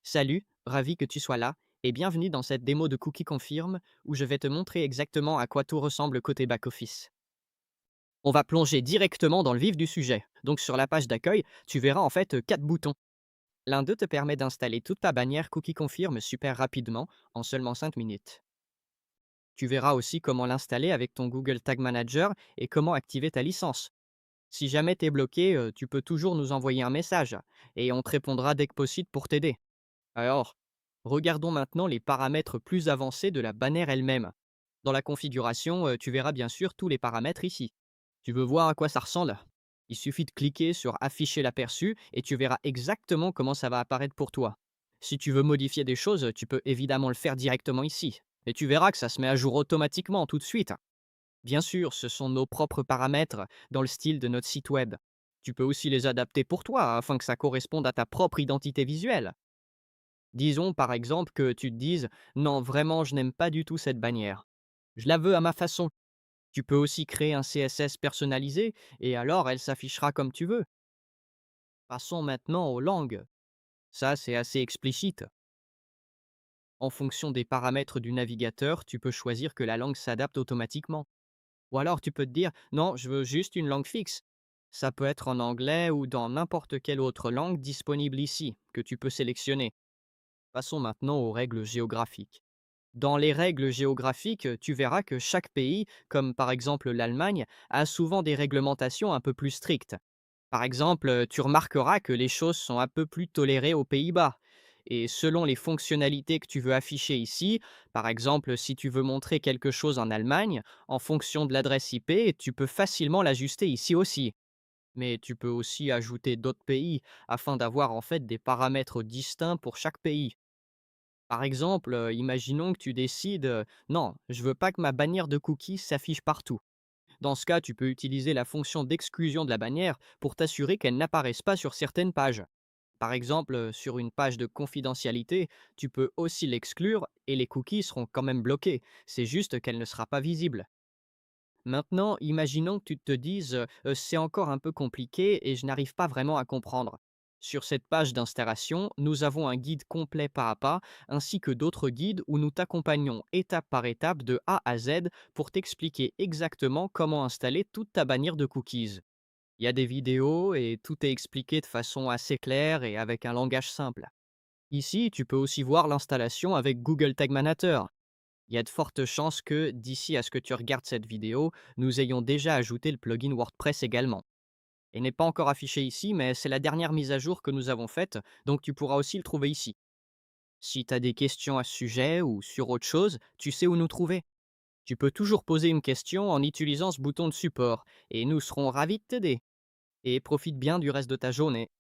Salut, ravi que tu sois là et bienvenue dans cette démo de Cookie Confirm où je vais te montrer exactement à quoi tout ressemble côté back-office. On va plonger directement dans le vif du sujet. Donc sur la page d'accueil, tu verras en fait 4 boutons. L'un d'eux te permet d'installer toute ta bannière Cookie Confirm super rapidement en seulement 5 minutes. Tu verras aussi comment l'installer avec ton Google Tag Manager et comment activer ta licence. Si jamais tu es bloqué, tu peux toujours nous envoyer un message et on te répondra dès que possible pour t'aider. Alors, regardons maintenant les paramètres plus avancés de la bannière elle-même. Dans la configuration, tu verras bien sûr tous les paramètres ici. Tu veux voir à quoi ça ressemble? Il suffit de cliquer sur afficher l'aperçu et tu verras exactement comment ça va apparaître pour toi. Si tu veux modifier des choses, tu peux évidemment le faire directement ici. Et tu verras que ça se met à jour automatiquement tout de suite. Bien sûr, ce sont nos propres paramètres dans le style de notre site web. Tu peux aussi les adapter pour toi afin que ça corresponde à ta propre identité visuelle. Disons par exemple que tu te dises: «Non, vraiment, je n'aime pas du tout cette bannière. Je la veux à ma façon». Tu peux aussi créer un CSS personnalisé et alors elle s'affichera comme tu veux. Passons maintenant aux langues. Ça, c'est assez explicite. En fonction des paramètres du navigateur, tu peux choisir que la langue s'adapte automatiquement. Ou alors tu peux te dire: «Non, je veux juste une langue fixe». Ça peut être en anglais ou dans n'importe quelle autre langue disponible ici, que tu peux sélectionner. Passons maintenant aux règles géographiques. Dans les règles géographiques, tu verras que chaque pays, comme par exemple l'Allemagne, a souvent des réglementations un peu plus strictes. Par exemple, tu remarqueras que les choses sont un peu plus tolérées aux Pays-Bas. Et selon les fonctionnalités que tu veux afficher ici, par exemple si tu veux montrer quelque chose en Allemagne, en fonction de l'adresse IP, tu peux facilement l'ajuster ici aussi. Mais tu peux aussi ajouter d'autres pays afin d'avoir en fait des paramètres distincts pour chaque pays. Par exemple, imaginons que tu décides, «Non, je veux pas que ma bannière de cookies s'affiche partout». Dans ce cas, tu peux utiliser la fonction d'exclusion de la bannière pour t'assurer qu'elle n'apparaisse pas sur certaines pages. Par exemple, sur une page de confidentialité, tu peux aussi l'exclure et les cookies seront quand même bloqués. C'est juste qu'elle ne sera pas visible. Maintenant, imaginons que tu te dises, «C'est encore un peu compliqué et je n'arrive pas vraiment à comprendre». Sur cette page d'installation, nous avons un guide complet pas à pas, ainsi que d'autres guides où nous t'accompagnons étape par étape de A à Z pour t'expliquer exactement comment installer toute ta bannière de cookies. Il y a des vidéos et tout est expliqué de façon assez claire et avec un langage simple. Ici, tu peux aussi voir l'installation avec Google Tag Manager. Il y a de fortes chances que, d'ici à ce que tu regardes cette vidéo, nous ayons déjà ajouté le plugin WordPress également. Il n'est pas encore affiché ici, mais c'est la dernière mise à jour que nous avons faite, donc tu pourras aussi le trouver ici. Si tu as des questions à ce sujet ou sur autre chose, tu sais où nous trouver. Tu peux toujours poser une question en utilisant ce bouton de support, et nous serons ravis de t'aider. Et profite bien du reste de ta journée.